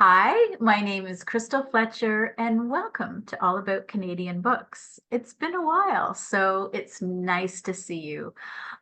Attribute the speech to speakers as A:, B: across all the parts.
A: Hi, my name is Crystal Fletcher, and welcome to All About Canadian Books. It's been a while, so it's nice to see you.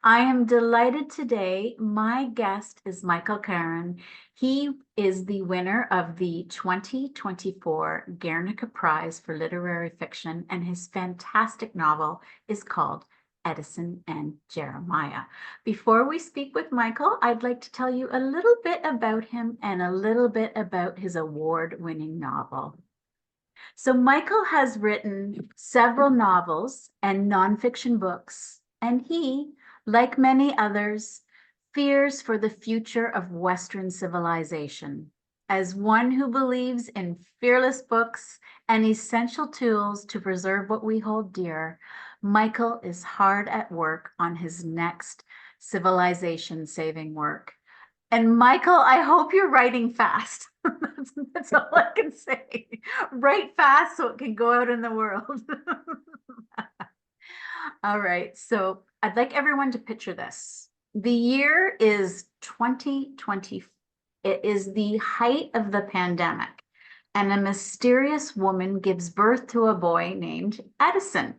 A: I am delighted today. My guest is Michael Carin. He is the winner of the 2024 Guernica Prize for Literary Fiction, and his fantastic novel is called Edisson and Jeremiah. Before we speak with Michael, I'd like to tell you a little bit about him and a little bit about his award-winning novel. So Michael has written several novels and nonfiction books, and he, like many others, fears for the future of Western civilization. As one who believes in fearless books and essential tools to preserve what we hold dear, Michael is hard at work on his next civilization-saving work. And Michael, I hope you're writing fast. That's all I can say. Write fast so it can go out in the world. All right, so I'd like everyone to picture this. The year is 2020. It is the height of the pandemic, and a mysterious woman gives birth to a boy named Edison.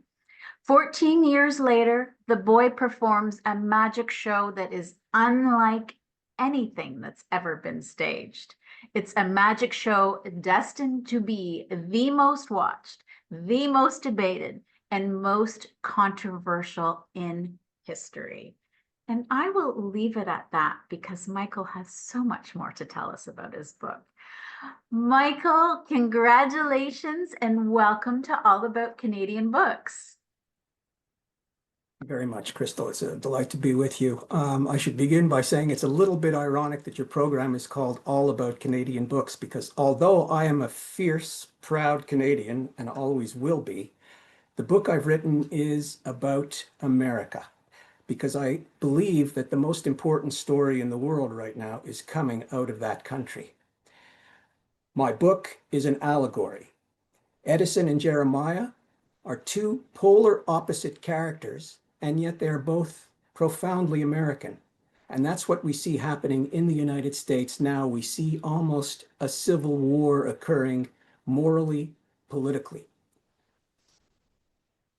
A: 14 years later, the boy performs a magic show that is unlike anything that's ever been staged. It's a magic show destined to be the most watched, the most debated, and most controversial in history. And I will leave it at that because Michael has so much more to tell us about his book. Michael, congratulations and welcome to All About Canadian Books.
B: Very much, Crystal. It's a delight to be with you. I should begin by saying it's a little bit ironic that your program is called All About Canadian Books, because although I am a fierce, proud Canadian and always will be, the book I've written is about America, because I believe that the most important story in the world right now is coming out of that country. My book is an allegory. Edison and Jeremiah are two polar opposite characters, and yet they're both profoundly American. And that's what we see happening in the United States now. We see almost a civil war occurring morally, politically.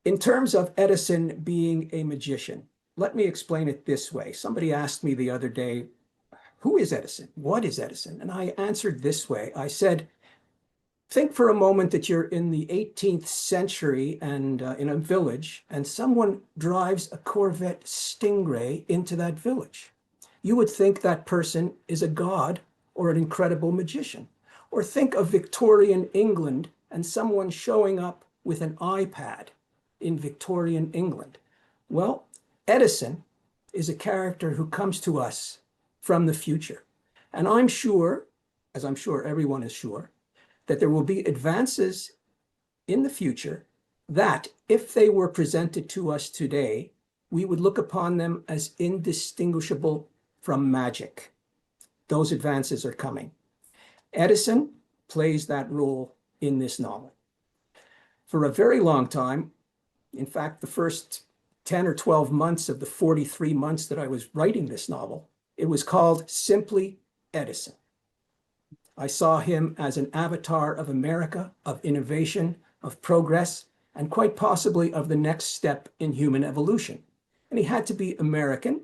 B: In terms of Edison being a magician, let me explain it this way. Somebody asked me the other day, who is Edison? What is Edison? And I answered this way. I said, think for a moment that you're in the 18th century and in a village, and someone drives a Corvette Stingray into that village. You would think that person is a god or an incredible magician. Or think of Victorian England and someone showing up with an iPad in Victorian England. Well, Edison is a character who comes to us from the future. And I'm sure, as I'm sure everyone is sure, that there will be advances in the future that, if they were presented to us today, we would look upon them as indistinguishable from magic. Those advances are coming. Edison plays that role in this novel. For a very long time, in fact, the first 10 or 12 months of the 43 months that I was writing this novel, it was called simply Edison. I saw him as an avatar of America, of innovation, of progress, and quite possibly of the next step in human evolution. And he had to be American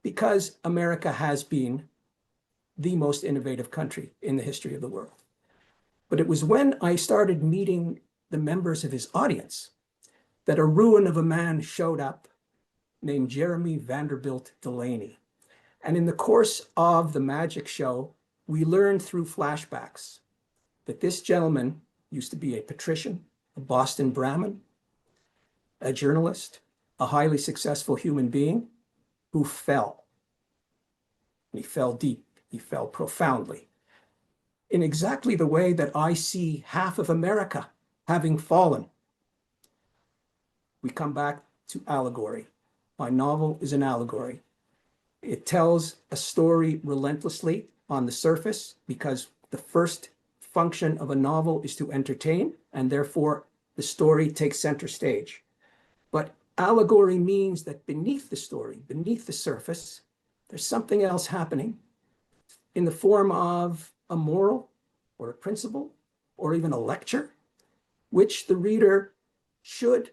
B: because America has been the most innovative country in the history of the world. But it was when I started meeting the members of his audience that a ruin of a man showed up named Jeremy Vanderbilt Delaney. And in the course of the magic show, we learned through flashbacks that this gentleman used to be a patrician, a Boston Brahmin, a journalist, a highly successful human being who fell. And he fell deep, he fell profoundly, in exactly the way that I see half of America having fallen. We come back to allegory. My novel is an allegory. It tells a story relentlessly on the surface, because the first function of a novel is to entertain, and therefore the story takes center stage. But allegory means that beneath the story, beneath the surface, there's something else happening in the form of a moral or a principle or even a lecture, which the reader should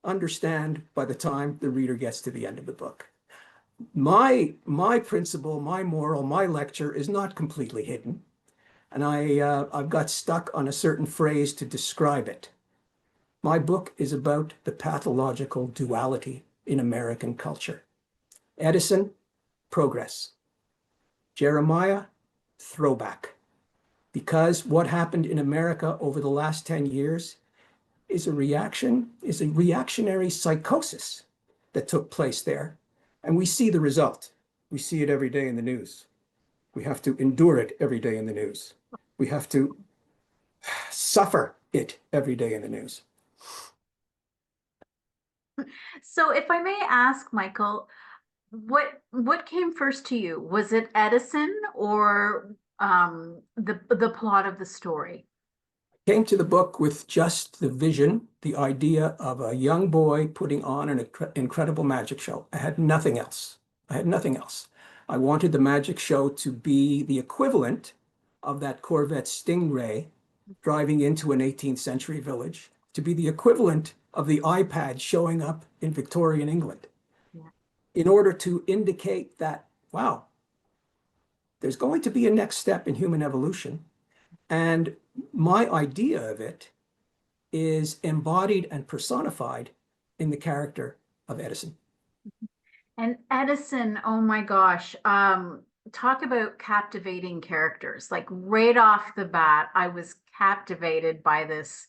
B: understand by the time the reader gets to the end of the book. My principle, my moral, my lecture is not completely hidden. And I've got stuck on a certain phrase to describe it. My book is about the pathological duality in American culture. Edison, progress. Jeremiah, throwback. Because what happened in America over the last 10 years is a reactionary psychosis that took place there. And we see the result. We see it every day in the news. We have to endure it every day in the news. We have to suffer it every day in the news.
A: So if I may ask, Michael, what came first to you? Was it Edison or the plot of the story?
B: Came to the book with just the vision, the idea of a young boy putting on an incredible magic show. I had nothing else. I had nothing else. I wanted the magic show to be the equivalent of that Corvette Stingray driving into an 18th century village, to be the equivalent of the iPad showing up in Victorian England, in order to indicate that, wow, there's going to be a next step in human evolution. And my idea of it is embodied and personified in the character of Edison.
A: And Edison, oh my gosh, talk about captivating characters. Like right off the bat, I was captivated by this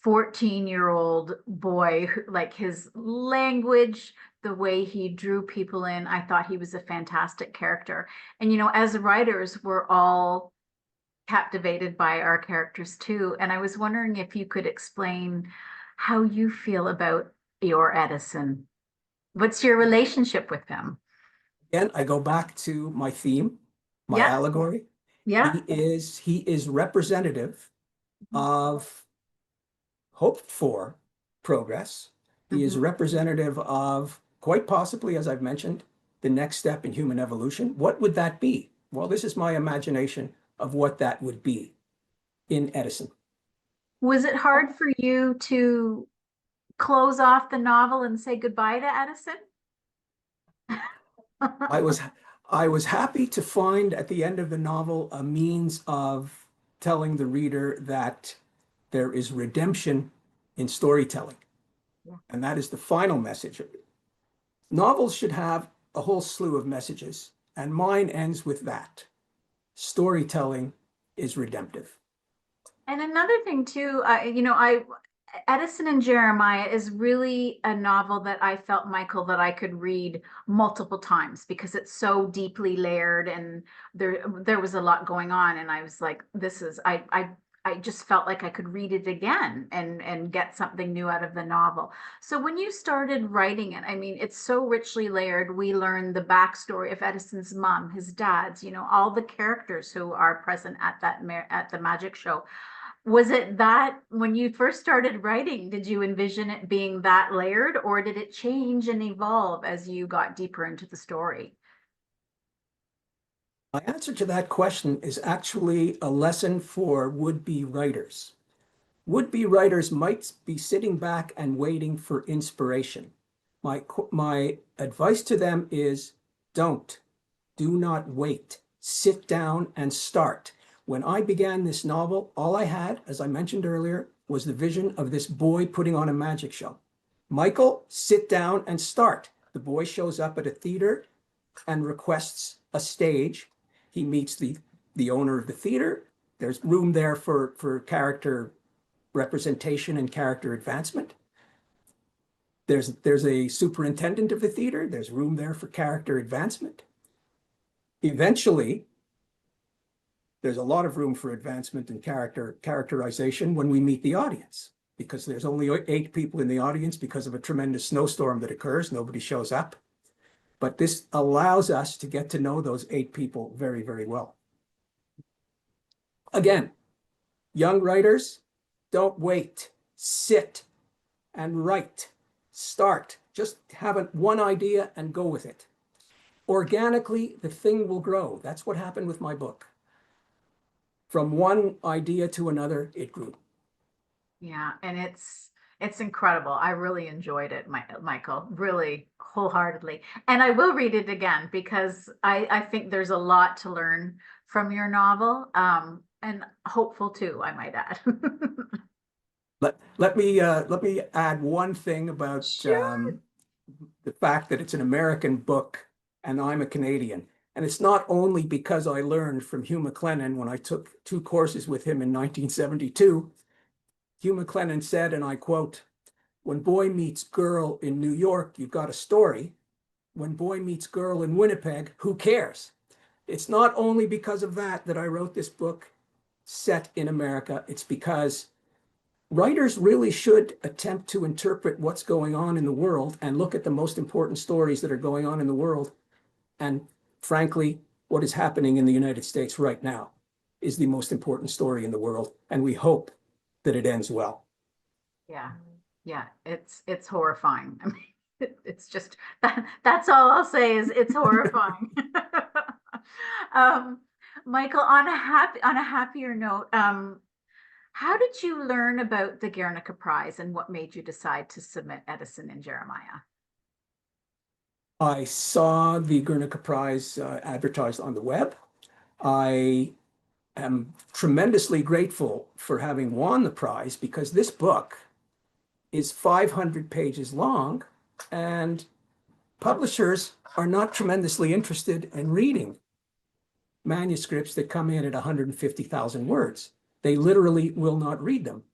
A: 14-year-old boy, like his language, the way he drew people in. I thought he was a fantastic character. And, as writers, we're all captivated by our characters too. And I was wondering if you could explain how you feel about your Edison. What's your relationship with him?
B: Again, I go back to my theme, my
A: Yeah,
B: allegory.
A: yeah.
B: He is representative of hoped for progress. He is representative of, quite possibly, as I've mentioned, the next step in human evolution. What would that be? Well, this is my imagination of what that would be in Edison.
A: Was it hard for you to close off the novel and say goodbye to Edison?
B: I was I was happy to find at the end of the novel a means of telling the reader that there is redemption in storytelling. And that is the final message. Novels should have a whole slew of messages, and mine ends with that. Storytelling is redemptive.
A: And another thing too, Edison and Jeremiah is really a novel that I felt, Michael, that I could read multiple times because it's so deeply layered and there was a lot going on. And I was like, I just felt like I could read it again and get something new out of the novel. So when you started writing it, I mean, it's so richly layered. We learn the backstory of Edison's mom, his dad's, all the characters who are present at at the magic show. Was it that when you first started writing, did you envision it being that layered, or did it change and evolve as you got deeper into the story?
B: My answer to that question is actually a lesson for would-be writers. Would-be writers might be sitting back and waiting for inspiration. My advice to them is do not wait. Sit down and start. When I began this novel, all I had, as I mentioned earlier, was the vision of this boy putting on a magic show. Michael, sit down and start. The boy shows up at a theater and requests a stage. He meets the owner of the theater. There's room there for character representation and character advancement. There's a superintendent of the theater. There's room there for character advancement. Eventually, there's a lot of room for advancement and characterization when we meet the audience, because there's only 8 people in the audience because of a tremendous snowstorm that occurs. Nobody shows up. But this allows us to get to know those 8 people very, very well. Again, young writers, don't wait. Sit and write. Start. Just have one idea and go with it. Organically, the thing will grow. That's what happened with my book. From one idea to another, it grew.
A: Yeah, and it's incredible. I really enjoyed it, Michael, really wholeheartedly. And I will read it again because I think there's a lot to learn from your novel, and hopeful too, I might add.
B: Let me add one thing about
A: Sure.
B: the fact that it's an American book and I'm a Canadian. And it's not only because I learned from Hugh MacLennan when I took 2 courses with him in 1972. Hugh MacLennan said, and I quote, "When boy meets girl in New York, you've got a story. When boy meets girl in Winnipeg, who cares?" It's not only because of that that I wrote this book set in America. It's because writers really should attempt to interpret what's going on in the world and look at the most important stories that are going on in the world. And frankly, what is happening in the United States right now is the most important story in the world. And we hope that it ends well.
A: Yeah, yeah, it's horrifying. I mean, it's just that's all I'll say is it's horrifying. Um, Michael, on a happier note, how did you learn about the Guernica Prize and what made you decide to submit Edison and Jeremiah?
B: I saw the Guernica Prize advertised on the web. I am tremendously grateful for having won the prize because this book is 500 pages long and publishers are not tremendously interested in reading manuscripts that come in at 150,000 words. They literally will not read them.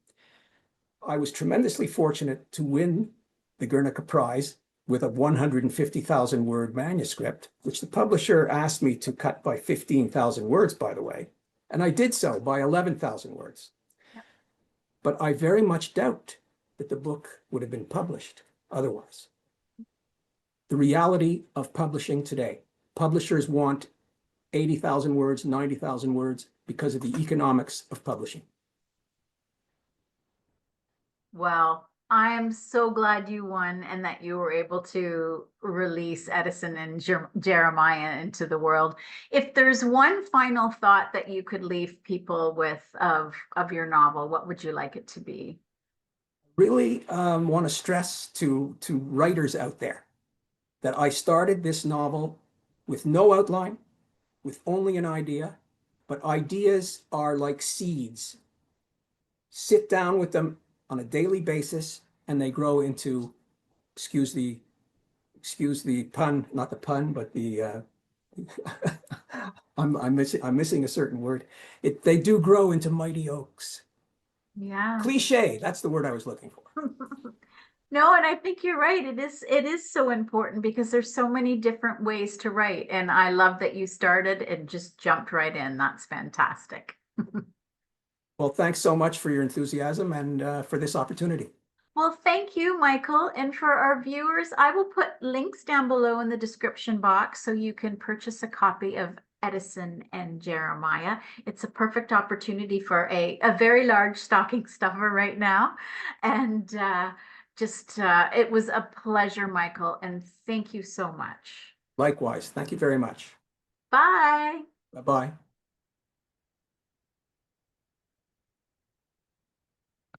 B: I was tremendously fortunate to win the Guernica Prize with a 150,000 word manuscript, which the publisher asked me to cut by 15,000 words, by the way. And I did so by 11,000 words.
A: Yep.
B: But I very much doubt that the book would have been published otherwise. The reality of publishing today, publishers want 80,000 words, 90,000 words because of the economics of publishing.
A: Well, I am so glad you won and that you were able to release Edison and Jeremiah into the world. If there's one final thought that you could leave people with of your novel, what would you like it to be?
B: Really want to stress to writers out there that I started this novel with no outline, with only an idea, but ideas are like seeds. Sit down with them on a daily basis and they grow into, excuse the pun, not the pun, but the I'm missing a certain word. They do grow into mighty oaks.
A: Yeah.
B: Cliche, that's the word I was looking for.
A: No, and I think you're right. It is so important because there's so many different ways to write. And I love that you started and just jumped right in. That's fantastic.
B: Well, thanks so much for your enthusiasm and for this opportunity.
A: Well, thank you, Michael. And for our viewers, I will put links down below in the description box so you can purchase a copy of Edison and Jeremiah. It's a perfect opportunity for a very large stocking stuffer right now. And it was a pleasure, Michael. And thank you so much.
B: Likewise, thank you very much.
A: Bye.
B: Bye-bye.